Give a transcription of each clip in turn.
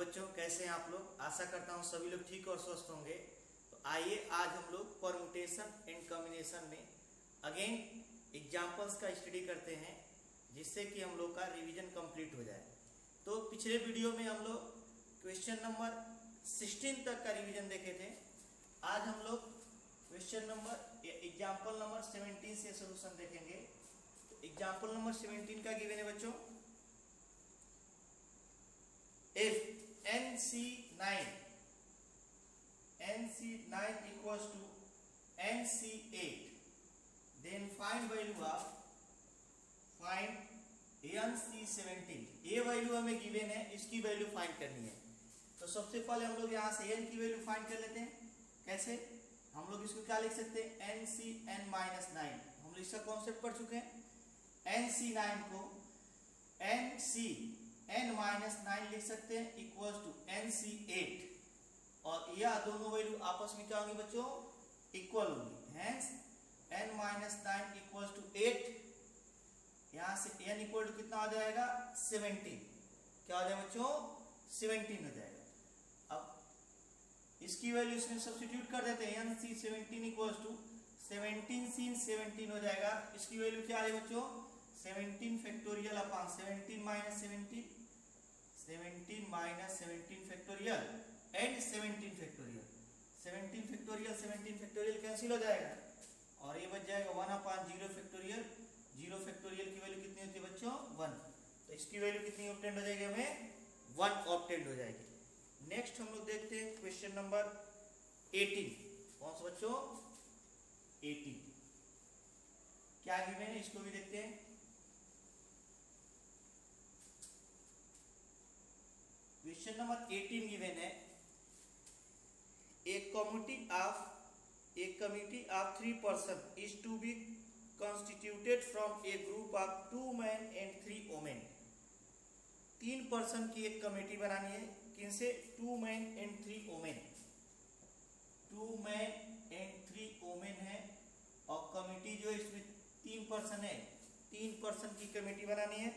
बच्चों, कैसे हैं आप लोग। आशा करता हूँ सभी लोग ठीक और स्वस्थ होंगे। तो आइए आज हम लोग परम्यूटेशन एंड कॉम्बिनेशन में अगेन एग्जाम्पल्स का स्टडी करते हैं, जिससे कि हम लोग का रिवीजन कंप्लीट हो जाए। तो पिछले वीडियो में हम लोग क्वेश्चन नंबर 16 तक का रिवीजन देखे थे। आज हम लोग क्वेश्चन नंबर एग्जाम्पल नंबर 17 से सोल्यूशन देखेंगे। तो एग्जाम्पल नंबर 17 का गिवन है बच्चों, if NC9 equals to NC8, then find value of NC17। ये वैल्यू हमें गिवन है, इसकी वैल्यू फाइंड करनी है। तो सबसे पहले हम लोग यहाँ से n की वैल्यू फाइंड कर लेते हैं। कैसे? हम लोग इसको क्या लिख सकते हैं, NCn-9। हम लोग इसका कॉन्सेप्ट पढ़ चुके हैं। NC9 को NCn-9 लिख सकते हैं इक्वल्स टू NC8, और यह दोनों वैल्यू आपस में क्या होंगी बच्चों, इक्वल होंगी। Hence n-9 equals to 8। यहां से n इक्वल टू कितना हो जाएगा, 17। क्या हो जाएगा बच्चों, 17 हो जाएगा। अब इसकी वैल्यू इसमें सब्स्टिट्यूट कर देते हैं। NC17 इक्वल्स टू 17 sin 17 हो जाएगा। इसकी वैल्यू क्या है बच्चों, 17 factorial upon 17 minus 17, 17 minus 17 factorial and 17 factorial. 17 factorial 17 factorial cancel हो जाएगा और ये बच जाएगा 1 अपॉन 0 फैक्टोरियल। 0 फैक्टोरियल की वैल्यू कितनी होती है बच्चों, 1। तो इसकी वैल्यू कितनी ऑब्टेंड हो जाएगी, हमें 1 ऑब्टेंड हो जाएगी। नेक्स्ट हम लोग देखते हैं क्वेश्चन नंबर 18। कौन सा बच्चों, 18 क्या गिवन है, इसको भी देखते हैं। क्वेश्चन नंबर 18 गिवन है, a committee of 3 persons is to be constituted from a group of 2 men and 3 women। 3 person की एक कमेटी बनानी है। किनसे, 2 men and 3 women। 2 men and 3 women है, और कमेटी जो है इसमें 3 पर्सन है। 3 पर्सन की कमेटी बनानी है।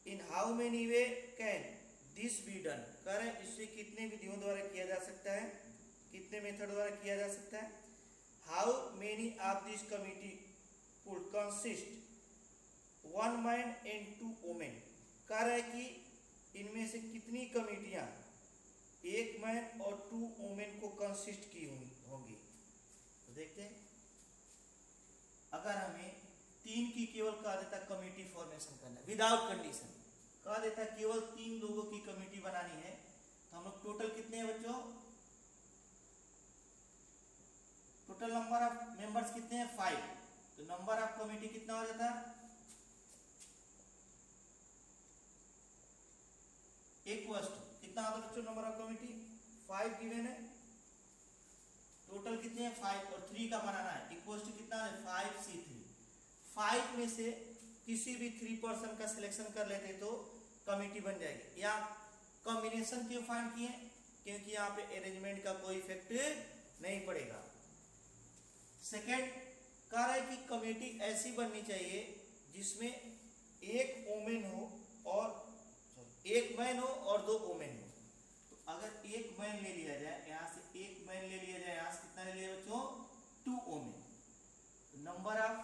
In how many way can this be done. कह रहे इससे कितने विधियों द्वारा किया जा सकता है, कितने मेथड द्वारा किया जा सकता है। How many of this committee could consist 1 man and 2 women. कह रहा है कि इनमें से कितनी कमिटियां 1 मैन और 2 वुमेन को कंसिस्ट की होंगी। तो देखते हैं, अगर हमें 3 की केवल कहा देता कमिटी फॉर्मेशन करना है विदाउट कंडीशन, कहा देता केवल 3 लोगों की कमेटी बनानी है, तो हम लोग टोटल कितने हैं बच्चों, टोटल नंबर ऑफ मेंबर्स कितने हैं, 5। तो नंबर ऑफ कमेटी कितना हो जाता है, इक्वल्स टू कितना होता है बच्चों, नंबर ऑफ कमेटी 5 गिवन है। टोटल कितने हैं, 5, और 3 का बनाना है, इक्वल्स टू कितना है, 5C3। 5 में से किसी भी 3 पर्सन का सिलेक्शन कर लेते तो कमेटी बन जाएगी। या कॉम्बिनेशन क्यों फाइंड किए, क्योंकि यहाँ पे अरेंजमेंट का कोई इफेक्ट नहीं पड़ेगा। सेकेंड, कह रहा है कि कमेटी ऐसी बननी चाहिए जिसमें एक वुमेन हो और एक मैन हो और 2 वुमेन हो। तो अगर एक मैन ले लिया जाए, यहां से एक मैन ले लिया जाए, यहां से कितना ले लिया बच्चों, 2 वुमेन। नंबर ऑफ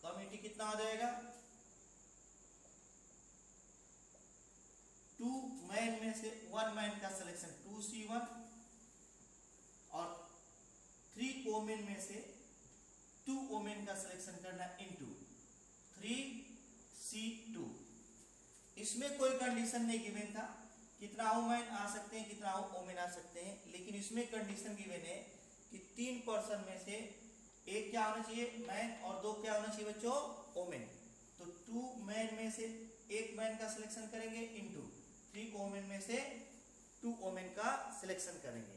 कमिटी कितना हो जाएगा, 2 मैन में से 1 मैन का सिलेक्शन 2C1, और 3 वुमेन में से 2 वुमेन का सिलेक्शन करना इनटू 3C2। इसमें कोई कंडीशन नहीं गिवन था, कितना वुमेन आ सकते हैं, कितना वुमेन आ सकते हैं, लेकिन इसमें कंडीशन गिवन है कि 3 पर्सन में से एक क्या होना चाहिए, मैन, और 2 क्या होना चाहिए बच्चों, वुमेन। तो 2 मैन में से एक मैन का सिलेक्शन करेंगे इनटू 3 वुमेन में से 2 वुमेन का सिलेक्शन करेंगे।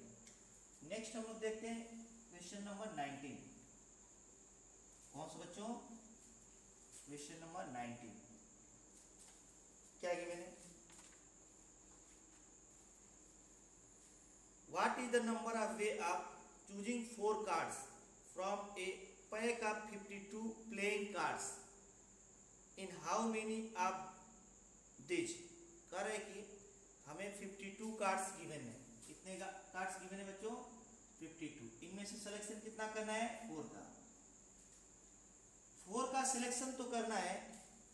नेक्स्ट हम लोग देखते हैं क्वेश्चन नंबर 19। कौन सा बच्चों, क्वेश्चन नंबर 19 क्या गिवन है, what is the number of way of choosing 4 cards from a pack of 52 playing cards, in how many of these कह रहे कि हमें 52 कार्ड्स गिवन है। कितने कार्ड्स गिवन है बच्चों? 52। इनमें से सिलेक्शन कितना करना है? 4 का। 4 का सिलेक्शन तो करना है,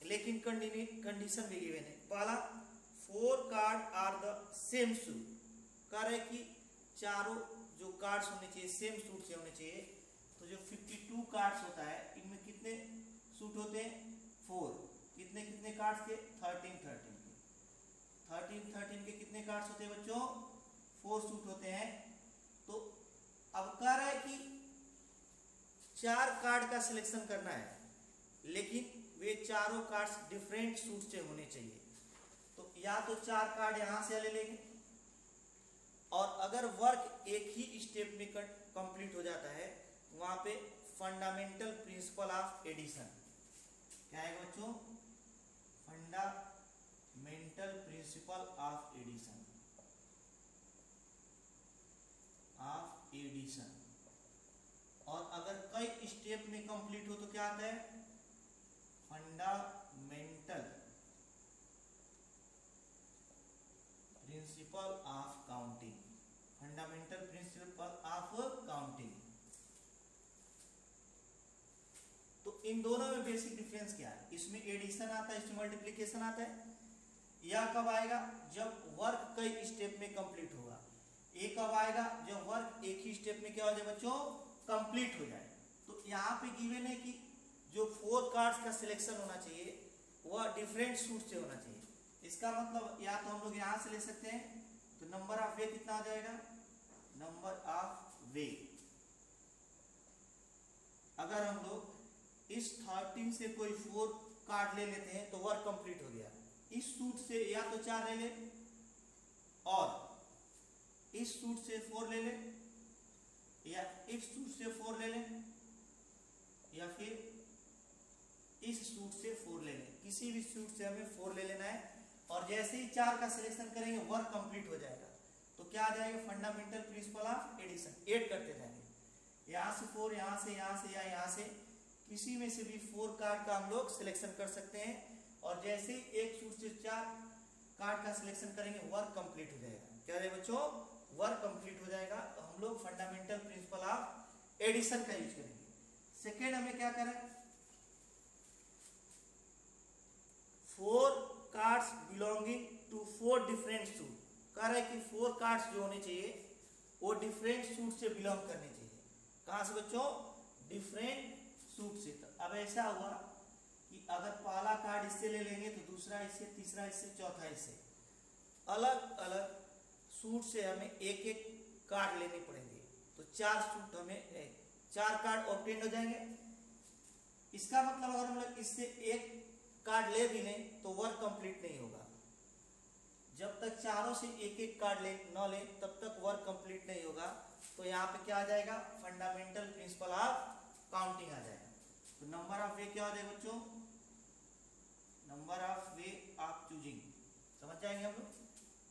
लेकिन कंडीशन भी गिवन है। पहला, 4 card are the same suit. कह रहे कि चारों जो कार्ड्स होने चाहिए सेम सूट से होने चाहिए। तो जो 52 कार्ड्स होता है, इनमें कितने सूट होते हैं? 4। कितने कितने कार्ड्स के? 13 के कितने कार्ड्स होते हैं बच्चों? 4 सूट होते हैं। तो अब कह रहा है कि 4 कार्ड का सिलेक्शन करना है, लेकिन वे चारों कार्ड्स डिफरेंट सूट से होने चाहिए। तो या तो 4 कार्ड यहां से ले लेंगे, और अगर वर्क एक ही स्टेप में कंप्लीट हो जाता है, वहां पे फंडामेंटल प्रिंसिपल ऑफ एडिशन क्या है बच्चों? Fundamental principle of addition. और अगर कई स्टेप में कंप्लीट हो तो क्या आता है? Fundamental principle of counting. Fundamental principle of counting. तो इन दोनों में बेसिक डिफरेंस क्या है? इसमें एडिशन आता है, इसमें मल्टीप्लिकेशन आता है। यह कब आएगा? जब वर्क कई स्टेप में कंप्लीट होगा। ये कब आएगा? जब वर्क एक ही स्टेप में क्या हो जाए बच्चों? कंप्लीट हो जाए। तो यहाँ पे गिवन है कि जो 4 कार्ड्स का सिलेक्शन होना चाहिए वह डिफरेंट सूट से होना चाहिए। इसका मतलब या तो हम लोग यहाँ से ले सकते हैं, तो नंबर ऑफ वे कितना आ जाएगा? नंबर ऑफ वे। अगर हम लोग इस 13 से कोई 4 कार्ड ले लेते हैं तो वर्क कंप्लीट हो गया। इस सूट से या तो 4 ले ले, और इस सूट से 4 ले ले, या इस सूट से 4 ले ले, या फिर इस सूट से 4 ले लें। किसी भी सूट से हमें 4 ले लेना है, और जैसे ही 4 का सिलेक्शन करेंगे वर्क कंप्लीट हो जाएगा। तो क्या आ जाएगा? Fundamental principle of addition. Add करते जाएंगे, यहाँ से 4, यहाँ से, यहाँ से, या यहाँ से, किसी में से भी 4 कार्ड का हम लोग सिलेक्शन कर सकते हैं। और जैसे ही एक सूट से 4 कार्ड का सिलेक्शन करेंगे वर्क कंप्लीट हो जाएगा। क्या है बच्चों? वर्क कंप्लीट हो जाएगा। तो हम लोग फंडामेंटल प्रिंसिपल ऑफ एडिशन का यूज करेंगे। सेकेंड, हमें क्या करें? 4 cards belonging to 4 different suit. कह रहा है कि 4 कार्ड्स जो होने चाहिए वो डिफरेंट सूट से बिलोंग करने चाहिए। कहां से बच्चों? डिफरेंट सूट से। तो अब ऐसा हुआ कि अगर पहला कार्ड इससे ले लेंगे तो दूसरा इससे, तीसरा इससे, चौथा इससे, अलग अलग सूट से हमें एक एक कार्ड लेने पड़ेंगे। तो 4 सूट हमें 4 कार्ड ऑब्टेन हो जाएंगे। इसका मतलब अगर हम लोग इससे एक कार्ड ले भी लें तो वर्क कंप्लीट नहीं होगा। जब तक चारों से एक एक कार्ड न ले तब तक वर्क कंप्लीट नहीं होगा। तो यहाँ पे क्या आ जाएगा? फंडामेंटल प्रिंसिपल ऑफ काउंटिंग आ जाएगा। तो नंबर ऑफ वे क्या हो जाएगा बच्चों? Number of way of choosing. समझ जाएंगे हम लोग।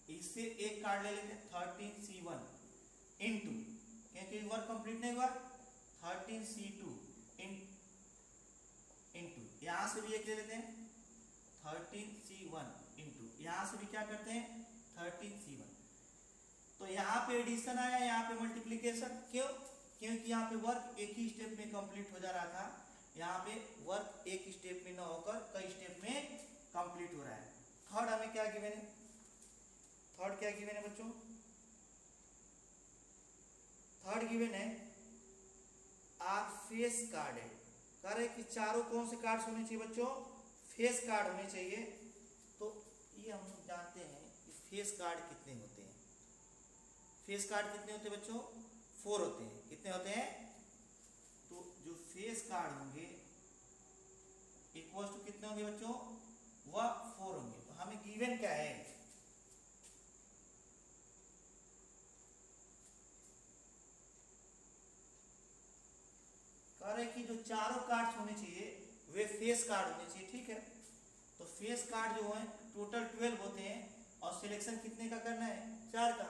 इससे एक कार्ड ले लेते हैं 13C1 इंटू, क्योंकि वर्क कंप्लीट नहीं हुआ, 13C2 इंटू, यहां से भी एक ले लेते हैं 13C1 इंटू, यहां से भी क्या करते हैं 13C1। तो यहाँ पे एडिशन आया, यहाँ पे मल्टीप्लीकेशन। क्यों? क्योंकि यहाँ पे वर्क एक ही स्टेप में कंप्लीट हो जा रहा था, यहाँ पे वर्क एक स्टेप में न होकर कई स्टेप में कंप्लीट हो रहा है। थर्ड हमें क्या गिवन है? थर्ड क्या गिवन है बच्चों? थर्ड गिवन है आर फेस कार्ड है। कह रहे कि चारों कौन से कार्ड्स होने चाहिए बच्चों? फेस कार्ड होने चाहिए। तो ये हम जानते हैं कि फेस कार्ड कितने होते हैं। फेस कार्ड कितने होते हैं बच्चों? 4 होते हैं। कितने होते हैं? तो जो फेस कार्ड होंगे इक्वल टू कितने होंगे बच्चों? वह 4 होंगे। तो हमें गिवन क्या है? कह रहे कि जो चारों कार्ड्स होने चाहिए वे फेस कार्ड होने चाहिए। ठीक है, तो फेस कार्ड जो है टोटल 12 होते हैं, और सिलेक्शन कितने का करना है? 4 का।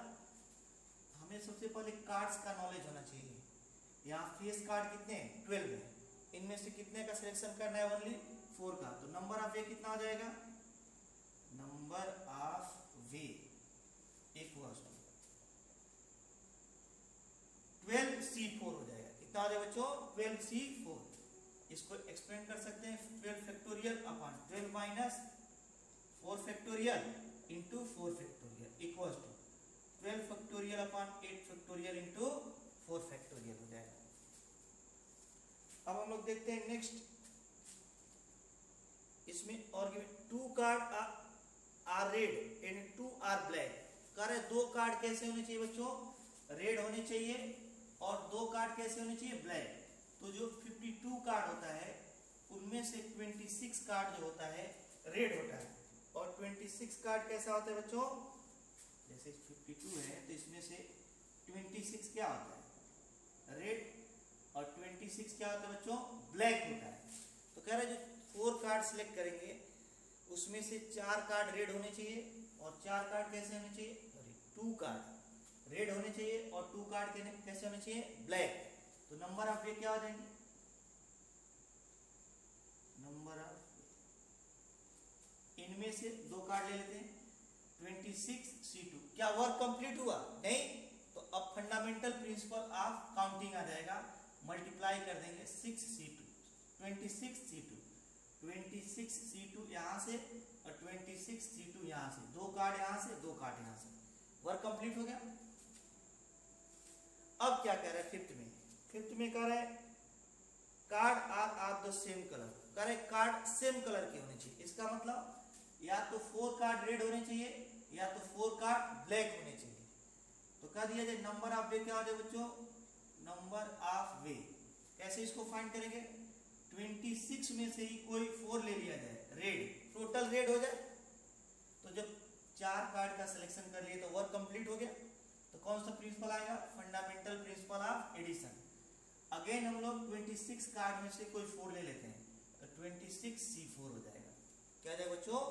हमें सबसे पहले कार्ड्स का नॉलेज होना चाहिए। यहाँ फेस कार्ड कितने हैं? 12 है। इनमें से कितने का सिलेक्शन करना है? ओनली 4 का। तो नंबर ऑफ ये कितना हो जाएगा? Number of way equals to 12C4 हो जाएगा। कितना हो जाएगा बच्चों? 12C4। इसको एक्सपेंड कर सकते हैं 12 factorial upon 12 minus 4 factorial into 4 factorial equals to 12 factorial upon 8 factorial into 4 factorial हो जाएगा। अब हम लोग देखते हैं नेक्स्ट, इसमें और 2 card are red and 2 are black. कह रहे 2 कार्ड कैसे होने चाहिए बच्चों? रेड होने चाहिए और 2 कार्ड कैसे होने चाहिए? ब्लैक। तो जो 52 कार्ड होता है उनमें से 26 कार्ड जो होता है रेड होता है, और 26 कार्ड कैसा होता है बच्चों? जैसे 52 है तो इसमें से 26 क्या होता है? रेड, और 26 क्या होता है बच्चों? ब्लैक होता है। तो कह रहे जो 4 कार्ड सिलेक्ट करेंगे उसमें से 4 कार्ड रेड होने चाहिए, और 4 कार्ड कैसे होने चाहिए? 2 कार्ड रेड होने चाहिए और 2 कार्ड कैसे होने चाहिए? ब्लैक। तो नंबर ऑफ वे क्या हो जाएंगे? नंबर ऑफ, इनमें से 2 कार्ड ले लेते हैं 26C2। क्या वर्क कंप्लीट हुआ? नहीं। तो अब फंडामेंटल प्रिंसिपल ऑफ काउंटिंग आ जाएगा, मल्टीप्लाई कर देंगे 6C2 26C2 26C2 यहां से और 26C2 यहां से, 2 कार्ड यहां से 2 कार्ड यहां से, वर्क कंप्लीट हो गया। अब क्या कह रहा है फिफ्थ में कह रहा है card are of the same colour. कह रहे कार्ड सेम कलर के होने चाहिए। इसका मतलब या तो 4 कार्ड रेड होने चाहिए या तो 4 कार्ड ब्लैक होने चाहिए। तो कह दिया जाए नंबर ऑफ वे क्या हो जाए बच्चों? नंबर ऑफ वे कैसे इसको फाइंड करेंगे? 26 में से ही कोई 4 ले लिया जाए, रेड, टोटल रेड हो जाए। तो जब 4 कार्ड का सिलेक्शन कर लिए तो वर्क कंप्लीट हो गया। तो कौन सा प्रिंसिपल आएगा? Fundamental principle of addition. Again हम लोग 26 कार्ड में से कोई 4 ले लेते हैं तो 26C4 हो जाएगा। क्या जाएगा बच्चों?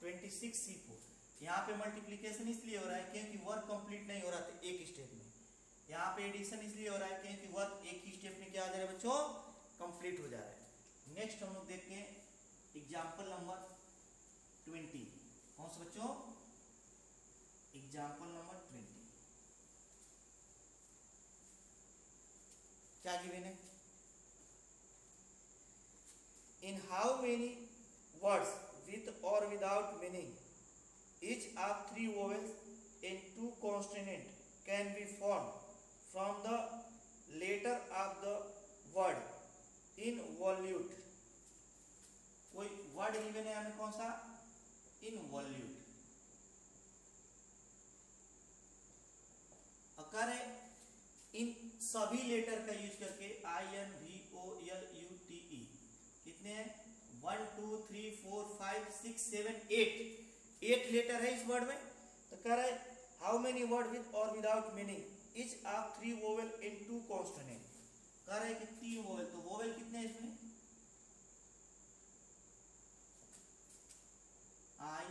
26C4। यहाँ पे मल्टीप्लीकेशन इसलिए हो रहा है क्योंकि वर्क कंप्लीट नहीं हो रहा था एक स्टेप में। यहाँ पे एडिशन इसलिए हो रहा है क्योंकि वर्क एक ही स्टेप में क्या हो जा रहा है बच्चों? कंप्लीट हो जा रहा है। नेक्स्ट हम लोग देखते हैं एग्जाम्पल नंबर 20। कौन सा बच्चों? Example number 20। क्या गिवन है? In how many words with और without meaning each of 3 vowels and 2 consonants can be formed from the letter of the word involute। कोई वर्ड गिवन है हमें, कौन सा? इनवॉल्यूट। अकार है इन सभी लेटर का यूज करके INVOLUTE कितने हैं? 1 2 3 4 5 6 7 8 लेटर है इस वर्ड में। तो कह रहा है हाउ मेनी वर्ड विद और without meaning each of 3 vowel in 2 consonant. कह रहा है कि 3 वोवेल, तो वोवेल कितने हैं इसमें? I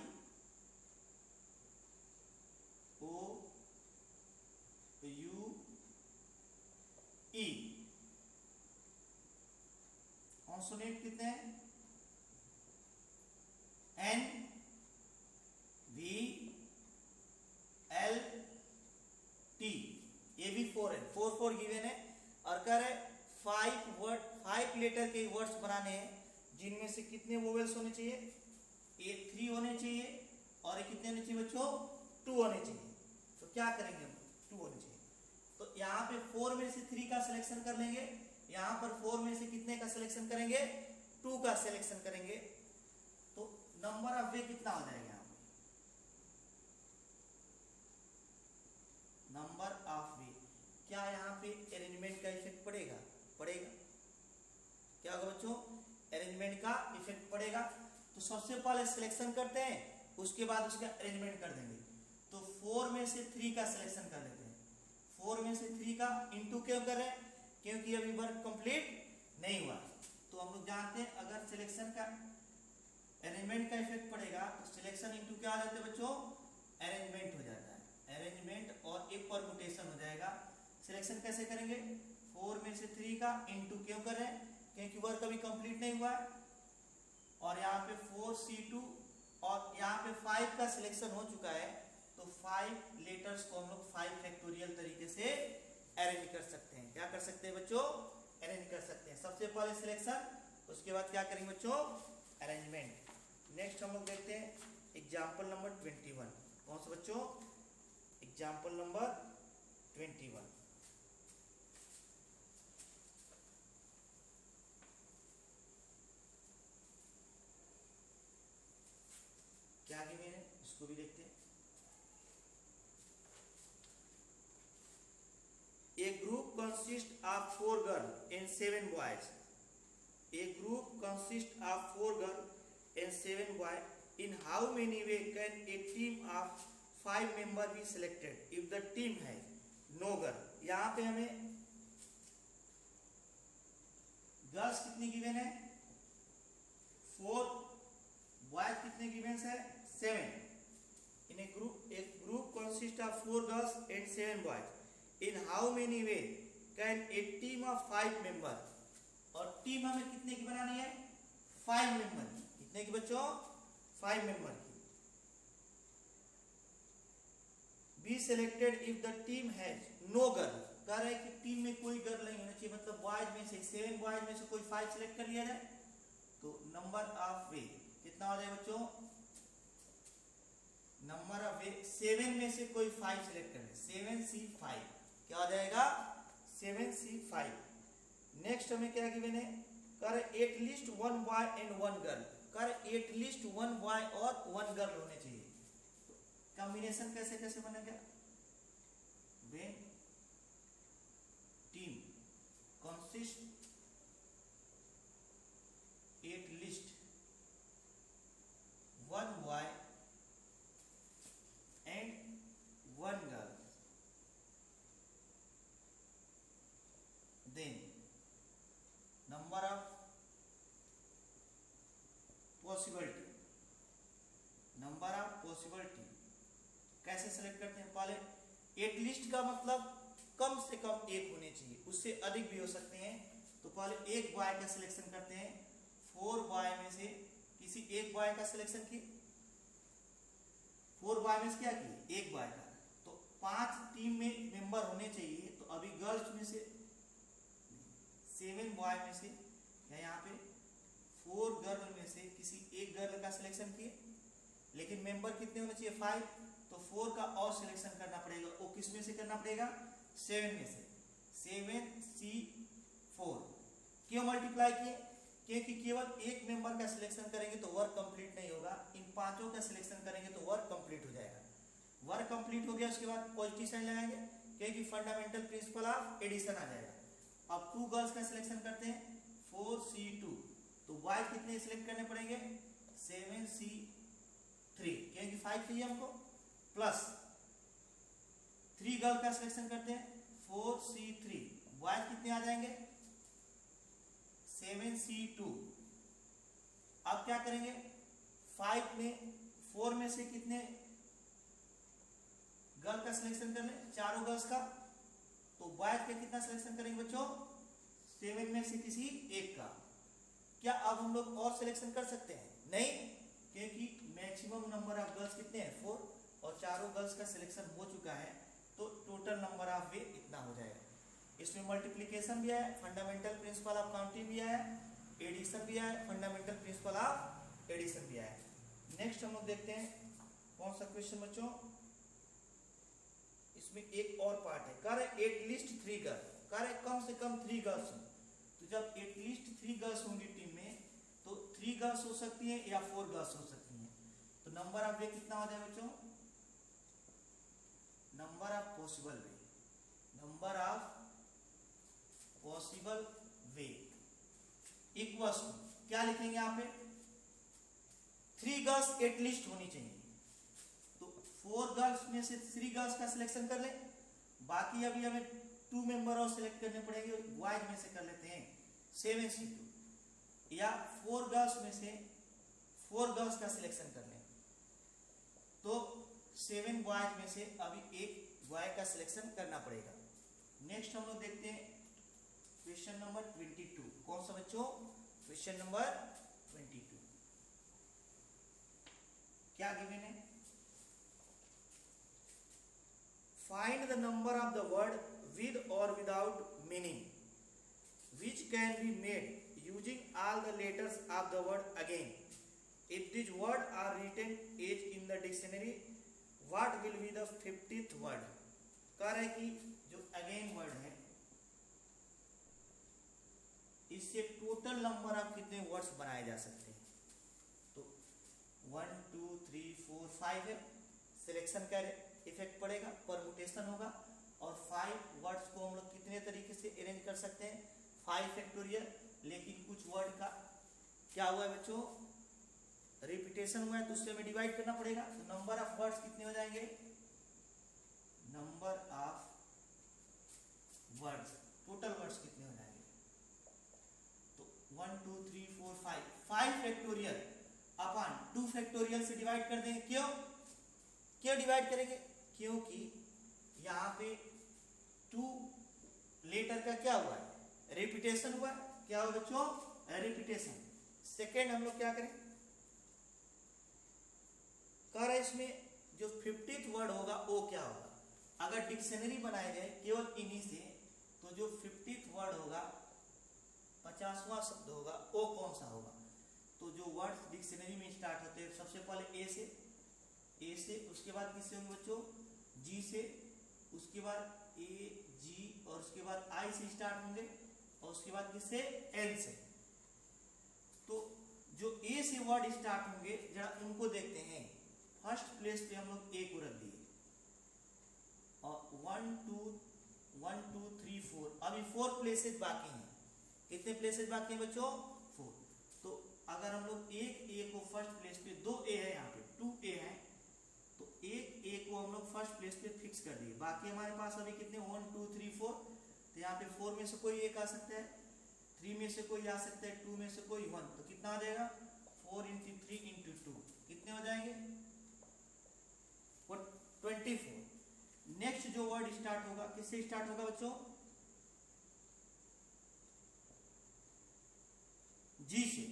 O U E। Consonant कितने हैं? N V L T। ये भी 4 है, 4 गिवन है। और कह रहे 5 लेटर के वर्ड्स बनाने हैं जिनमें से कितने वोवेल्स होने चाहिए? ये 3 होने चाहिए और ये कितने होने चाहिए बच्चों? 2 होने चाहिए। तो क्या करेंगे हम? 2 होने चाहिए। तो यहाँ पे 4 में से 3 का सिलेक्शन कर लेंगे, यहाँ पर 4 में से कितने का सिलेक्शन करेंगे? 2 का सिलेक्शन करेंगे। तो नंबर ऑफ वे कितना हो जाएगा? यहाँ पे नंबर ऑफ वे, क्या यहाँ पे अरेंजमेंट का इफेक्ट पड़ेगा? पड़ेगा। क्या होगा बच्चों? अरेंजमेंट का इफेक्ट पड़ेगा। तो सबसे पहले सिलेक्शन करते हैं, उसके बाद उसका अरेंजमेंट कर देंगे। तो 4 में से 3 का सिलेक्शन कर लेते हैं। 4 में से 3 का इंटू क्यों कर रहे हैं? क्योंकि अभी वर्क कंप्लीट नहीं हुआ। तो हम लोग जानते हैं अगर सिलेक्शन का अरेंजमेंट का इफेक्ट पड़ेगा तो सिलेक्शन इंटू क्या आ जाता है बच्चों? अरेंजमेंट हो जाता है। अरेंजमेंट और एक परमुटेशन हो जाएगा। सिलेक्शन कैसे करेंगे? 4 में से 3 का इंटू क्यों कर रहे हैं? क्योंकि वर्क अभी कंप्लीट नहीं हुआ है। और यहाँ पे 4C2 और यहाँ पे 5 का सिलेक्शन हो चुका है, तो 5 लेटर्स को हम लोग 5 फैक्टोरियल तरीके से अरेंज कर सकते हैं। क्या कर सकते हैं बच्चों? अरेंज कर सकते हैं। सबसे पहले सिलेक्शन, उसके बाद क्या करेंगे बच्चों? अरेंजमेंट। नेक्स्ट हम लोग देखते हैं एग्जाम्पल नंबर 21। कौन सा बच्चों? Example number 21। क्या गिवन है इसको भी देखते हैं। A group consists of 4 girls and 7 boys. A group consists of 4 girls and 7 boys. In how many ways can a team of 5 members be selected if the team has no girl? यहाँ पे हमें girls कितनी given है? 4, boys कितने given है? 7. In a group consists of 4 girls and 7 boys. In how many ways can a team of 5 members? और team हमें कितने की बनानी है? 5 मेंबर की। कितने की बच्चों? 5 मेंबर की। Be selected if the team has no girl. कह रहे हैं कि टीम में कोई गर्ल नहीं होना चाहिए, मतलब बॉयज में से 7 बॉयज में से कोई 5 सिलेक्ट कर लिया जाए तो नंबर ऑफ वे कितना हो जाए बच्चों? नंबर ऑफ वे 7 में से कोई 5 सिलेक्ट कर ले, 7C5 क्या हो जाएगा? 7C5। नेक्स्ट हमें क्या गिवन है? कर एटलीस्ट 1 बॉय एंड 1 गर्ल। कर एटलीस्ट 1 बॉय और 1 गर्ल होने चाहिए। तो कॉम्बिनेशन कैसे कैसे बनेगा? When team consist at least 1 boy and 1 girl, then number of possibility कैसे सेलेक्ट करते हैं? पहले एटलीस्ट का मतलब कम से कम एक होने चाहिए, उससे अधिक भी हो सकते हैं। तो पहले एक बॉय का सिलेक्शन करते हैं। 4 बॉय में से किसी एक बॉय का सिलेक्शन किए, 4 बॉय में से क्या किए? एक बॉय का। तो 5 टीम में मेंबर होने चाहिए। तो अभी गर्ल्स में से 7 बॉय में से या यहाँ पे 4 गर्ल में से किसी एक गर्ल का सिलेक्शन किए, लेकिन मेंबर कितने होने चाहिए? 5। तो 4 का और सिलेक्शन करना पड़ेगा। वो किस में से करना पड़ेगा? 7 में से। 7C4 क्यों मल्टीप्लाई किए? क्योंकि केवल एक मेंबर का सिलेक्शन करेंगे तो वर्क कंप्लीट नहीं होगा, इन 5 का सिलेक्शन करेंगे तो वर्क कंप्लीट हो जाएगा। वर्क कंप्लीट हो गया, उसके बाद पॉजिटिव साइन लगाएंगे क्योंकि फंडामेंटल प्रिंसिपल ऑफ एडिशन आ जाएगा। अब 2 गर्ल्स का सिलेक्शन करते हैं, 4C2। तो बॉयज कितने सिलेक्ट करने पड़ेंगे? 7C3 क्योंकि 5 चाहिए हमको, प्लस 3 गर्ल का सिलेक्शन करते हैं, 4C3। बॉयज कितने आ जाएंगे? 7C2। अब क्या करेंगे? 5 में 4 में से कितने गर्ल का सिलेक्शन कर लें? चारों गर्ल्स का। तो बॉयज का कितना सिलेक्शन करेंगे बच्चों? 7 में से किसी एक का। क्या अब हम लोग और सिलेक्शन कर सकते हैं? नहीं, क्योंकि मैक्सिमम नंबर ऑफ गर्ल्स कितने हैं? 4, और चारों गर्ल्स का सिलेक्शन हो चुका है। तो टोटल नंबर ऑफ वे इतना हो जाएगा। इसमें मल्टीप्लिकेशन भी है, फंडामेंटल प्रिंसिपल ऑफ काउंटिंग भी है, एडिशन भी है, फंडामेंटल प्रिंसिपल ऑफ एडिशन भी है। नेक्स्ट हम लोग देखते हैं कौन सा क्वेश्चन बच्चों? इसमें एक और पार्ट है, कर एटलीस्ट 3 गर्ल। कर कम से कम 3 गर्ल्स हो। तो जब एटलीस्ट 3 गर्ल्स होंगी टीम में, तो 3 गर्ल्स हो सकती हैं या 4 गर्ल्स हो सकती हैं। तो नंबर ऑफ वे कितना हो जाए बच्चों? Number of possible way, number of possible way equals to क्या लिखेंगे यहाँ पे? 3 गर्ल्स एटलीस्ट होनी चाहिए। तो 4 गर्ल्स में से 3 गर्ल्स का सिलेक्शन कर ले, बाकी अभी हमें 2 मेंबर और सिलेक्ट करने पड़ेंगे। बॉयज में से कर लेते हैं 7C2, या 4 गर्ल्स में से 4 गर्ल्स का सिलेक्शन कर लें। तो 7 बॉयज में से अभी एक बॉय का सिलेक्शन करना पड़ेगा। नेक्स्ट हम लोग देखते हैं क्वेश्चन नंबर 22। कौन सा बच्चों? Question number 22। क्या गिवन है? Find the number of the word with और without meaning which can be made using all the letters of the word again. If these words are written as in the dictionary, what will be the 50th word? कह रहे कि जो again word है इससे total number of कितने words बनाए जा सकते हैं? तो 1 2 3 4 5 है, सिलेक्शन का इफेक्ट पड़ेगा, परमुटेशन होगा, और 5 वर्ड्स को हम लोग कितने तरीके से अरेंज कर सकते हैं? 5 फैक्टोरियल। लेकिन कुछ वर्ड का क्या हुआ है बच्चों? रिपीटेशन हुआ है, तो उससे हमें डिवाइड करना पड़ेगा। तो नंबर ऑफ वर्ड्स कितने हो जाएंगे? Number of words, total words कितने हो जाएंगे? तो 1 2 3 4 5, 5 फैक्टोरियल अपॉन 2 फैक्टोरियल से डिवाइड कर देंगे। क्यों क्यों डिवाइड करेंगे? क्योंकि यहाँ पे 2 लेटर का क्या हुआ है? रिपीटेशन हुआ। क्या हुआ बच्चों? रिपीटेशन। सेकेंड हम लोग क्या करें? कह रहे इसमें जो 50th वर्ड होगा वो क्या होगा? अगर डिक्शनरी बनाई जाए केवल इन्हीं से, तो जो 50th वर्ड होगा, 50वां शब्द होगा, वो कौन सा होगा? तो जो वर्ड डिक्शनरी में स्टार्ट होते हैं, सबसे पहले ए से, उसके बाद किससे होंगे बच्चों? जी से, उसके बाद ए जी, और उसके बाद आई से स्टार्ट होंगे, और उसके बाद किससे? एल से। तो जो ए से वर्ड स्टार्ट होंगे, जरा उनको देखते हैं। फर्स्ट प्लेस पे हम लोग ए को रख दिए, और 1 2 3 4, अभी 4 प्लेसेस बाकी हैं। कितने प्लेसेस बाकी हैं बच्चों? 4। तो अगर हम लोग एक ए को फर्स्ट प्लेस पे, 2 ए है यहाँ पे, 2 ए है, तो एक ए को हम लोग फर्स्ट प्लेस पे फिक्स कर दिए। बाकी हमारे पास अभी कितने? 1 2 3 4। तो यहाँ पे 4 में से कोई एक आ सकता है, 3 में से कोई आ सकता है, 2 में से कोई 1। तो कितना आ जाएगा? 4 × 3 × 2 कितने हो जाएंगे? 24। नेक्स्ट जो वर्ड स्टार्ट होगा, किससे स्टार्ट होगा बच्चों? जी से।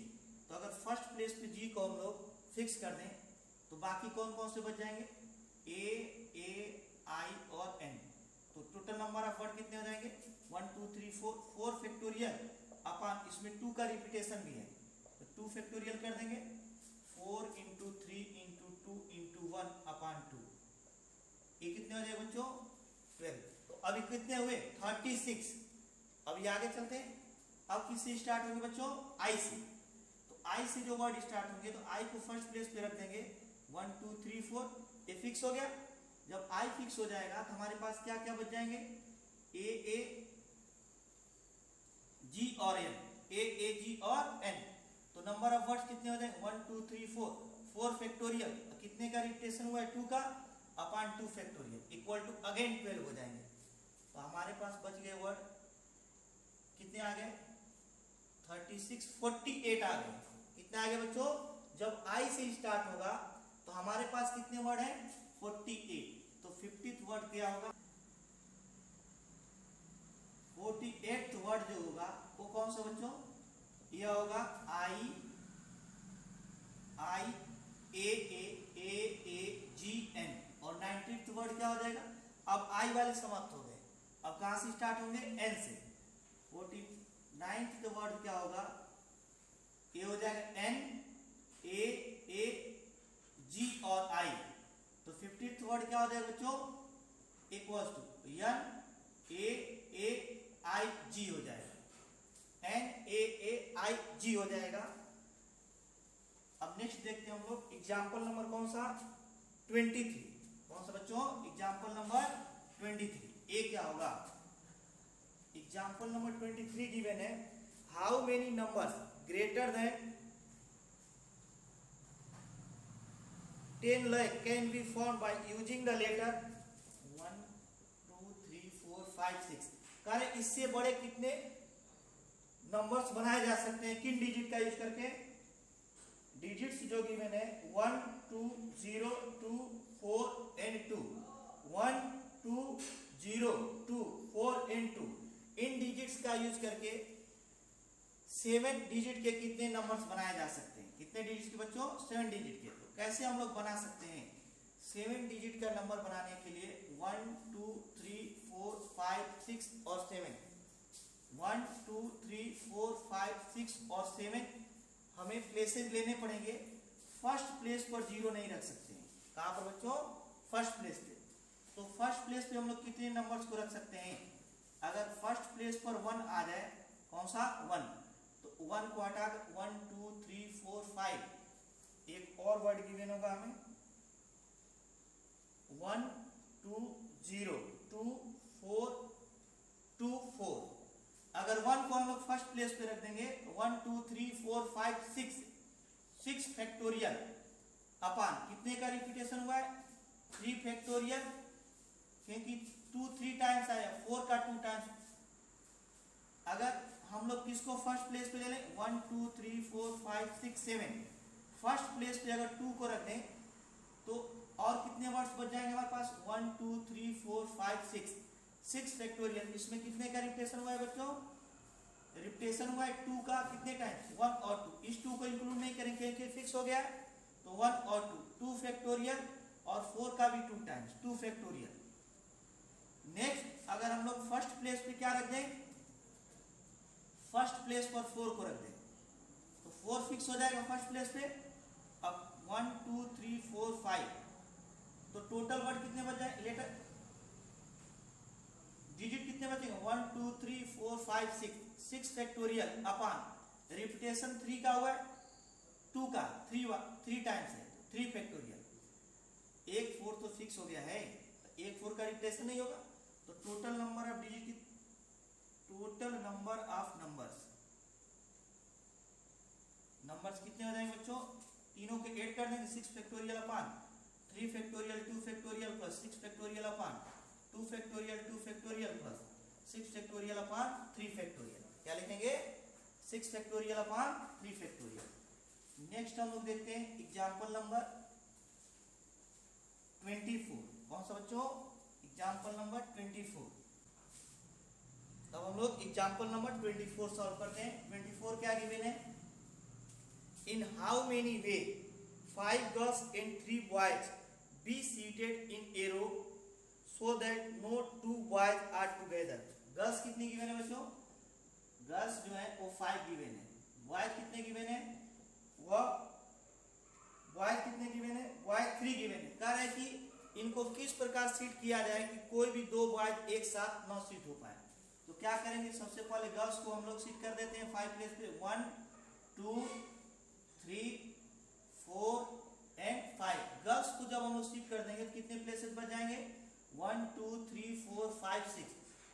तो अगर फर्स्ट प्लेस पे जी को हम लोग फिक्स कर दें, तो बाकी कौन कौन से बच जाएंगे? ए आई और एन। तो टोटल नंबर ऑफ वर्ड कितने हो जाएंगे? 1 2 3 4, 4 फैक्टोरियल अपॉन, इसमें 2 का रिपीटेशन भी है, तो 2 फैक्टोरियल कर देंगे। 4 × 3 × 2 × 1 अपॉन 2, ये कितने हो जाए बच्चों? 12। तो अभी कितने हुए? 36। अभी आगे चलते हैं। अब किससे स्टार्ट होंगे बच्चों? आई से। तो आई से जो वर्ड स्टार्ट होंगे, तो आई को फर्स्ट प्लेस पे रख देंगे। 1 2 3 4, ये फिक्स हो गया। जब आई फिक्स हो जाएगा, तो हमारे पास क्या क्या बच जाएंगे? ए जी और एन, ए जी और एन। तो नंबर ऑफ वर्ड्स कितने हो जाएंगे? 1 2 3 4, 4 फैक्टोरियल। कितने का रिपीटेशन हुआ है? 2 का, upon 2 factorial equal to again 12 हो जाएंगे। तो हमारे पास बच गए वर्ड कितने आ गए? 36, 48 आ गए। कितने आ गए बच्चों? जब आई से स्टार्ट होगा, तो हमारे पास कितने वर्ड हैं? 48। तो 50th वर्ड क्या होगा? 48th वर्ड जो होगा वो कौन सा बच्चों? यह होगा आई ए जी एन। और 90th वर्ड क्या हो जाएगा? अब आई वाले समाप्त हो गए, अब कहां से स्टार्ट होंगे? एन से। 49th वर्ड क्या होगा? ये हो जाएगा एन ए जी और आई। तो 50th वर्ड क्या हो जाएगा बच्चों? इक्वल्स टू एन ए आई जी हो जाएगा, एन ए आई जी हो जाएगा। अब नेक्स्ट देखते हैं हम लोग एग्जाम्पल नंबर कौन सा? 23। कौन सा बच्चों? Example number 23। ए क्या होगा? एग्जाम्पल नंबर 23 गिवन है, how many numbers greater than 10 lakh can be found by using the letter 1 2 3 4 5 6। कह रहे इससे बड़े कितने नंबर्स बनाए जा सकते हैं? किन डिजिट का यूज करके? डिजिट्स जो गिवन है 1 2 0 2 4 एंड 2, 1 2 0 2 4 एंड 2, इन डिजिट्स का यूज करके 7 डिजिट के कितने नंबर्स बनाए जा सकते हैं? कितने डिजिट के बच्चों? 7 डिजिट के। तो कैसे हम लोग बना सकते हैं 7 डिजिट का नंबर बनाने के लिए 1 2 3 4 5 6 और 7, 1 2 3 4 5 6 और 7 हमें प्लेसेस लेने पड़ेंगे। फर्स्ट प्लेस पर 0 नहीं रख सकते हैं। कहां पर बच्चों? फर्स्ट प्लेस पे। तो फर्स्ट प्लेस पे हम लोग कितने नंबर्स को रख सकते हैं? अगर फर्स्ट प्लेस पर 1 आ जाए, कौन सा 1, तो 1 को हटा 1 2 3 4 5, एक और वर्ड गिवन होगा हमें 1 2 0 2 4 2 4। अगर 1 को हम लोग फर्स्ट प्लेस पे रख देंगे 1 2 3 4 5 6, 6 फैक्टोरियल अपान कितने का रिपीटेशन हुआ है? 3 फैक्टोरियल, क्योंकि 2 3 टाइम्स आया, 4 का 2 टाइम्स। अगर हम लोग किसको फर्स्ट प्लेस पे ले लें 1 2 3 4 5 6 7, फर्स्ट प्लेस पे अगर 2 को रख दें तो और कितने वर्ड्स बच जाएंगे हमारे पास? 1 2 3 4 5 6, 6 फैक्टोरियल। इसमें कितने का रिपीटेशन हुआ है बच्चों? रिपीटेशन हुआ है 2 का कितने टाइम्स? 1 और 2। इस 2 को इंक्लूड नहीं करेंगे क्योंकि फिक्स हो गया है, तो 1 और 2, 2 फैक्टोरियल, और 4 का भी 2 टाइम्स, 2 फैक्टोरियल। नेक्स्ट अगर हम लोग फर्स्ट प्लेस पे क्या रख दें? फर्स्ट प्लेस पर 4 को रख दें तो 4 फिक्स हो जाएगा फर्स्ट प्लेस पे। अब 1 2 3 4 5, तो टोटल वर्ड कितने बच जाए? लेटर डिजिट कितने बचेंगे? 1 2 3 4 5 6, 6 फैक्टोरियल अपान रिपीटेशन 3 का हुआ है, 2 का 3 टाइम्स है, 3 फैक्टोरियल। एक 4 तो फिक्स हो गया है, एक 4 का रिपीटेशन नहीं होगा, तो total number of digit, total number of numbers कितने हो जाएंगे बच्चों? तीनों के ऐड कर देंगे, 6 फैक्टोरियल अपान 3 फैक्टोरियल 2 फैक्टोरियल प्लस 6 फैक्टोरियल अपान 2 फैक्टोरियल 2 फैक्टोरियल प्लस 6 फैक्टोरियल अपान 3 फैक्टोरियल। क्या लिखेंगे? 6 फैक्टोरियल अपान 3 फैक्टोरियल। नेक्स्ट हम लोग देखते हैं एग्जाम्पल नंबर 24। कौन सा बच्चों? Example number 24। तब हम लोग एग्जाम्पल नंबर 24 सॉल्व करते हैं। 24 क्या गिवन है? In how many way 5 girls and 3 boys be seated in a row so that no 2 boys are together. Girls कितनी गिवन है बच्चों? गर्ल्स जो है वो 5 गिवन है। बॉयज कितने गिवन है? वो बॉयज कितने गिवन है? बॉयज 3 गिवन है। कह रहे हैं कि इनको किस प्रकार सीट किया जाए कि कोई भी 2 बॉयज एक साथ न सीट हो पाए। तो क्या करेंगे? सबसे पहले गर्ल्स को हम लोग सीट कर देते हैं 5 प्लेस पे, 1 2 3 4 एंड 5। गर्ल्स को जब हम लोग सीट कर देंगे तो कितने प्लेसेस बच जाएंगे? 1 2 3 4 5 6,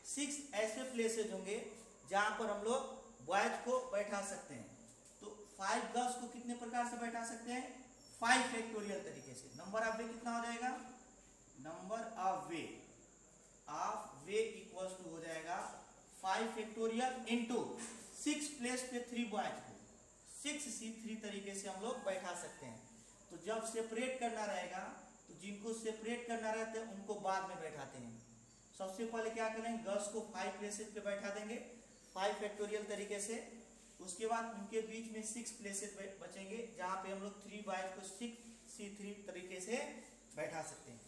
6 ऐसे प्लेसेस होंगे जहां पर हम लोग बॉयज को बैठा सकते हैं। तो 5 गर्ल्स को कितने प्रकार से बैठा सकते हैं? 5 फैक्टोरियल तरीके से। नंबर ऑफ वे कितना हो जाएगा? Number of way equals to हो जाएगा 5 फैक्टोरियल इंटू 6 प्लेस पे 3 बॉयज को 6C3 तरीके से हम लोग बैठा सकते हैं। तो जब सेपरेट करना रहेगा तो जिनको सेपरेट करना रहता है उनको बाद में बैठाते हैं। सबसे पहले क्या करेंगे? गर्ल्स को 5 प्लेसेस पे बैठा देंगे 5 फैक्टोरियल तरीके से। उसके बाद उनके बीच में 6 प्लेसेस बचेंगे जहां पे हम लोग 3 बॉयज को 6C3 तरीके से बैठा सकते हैं।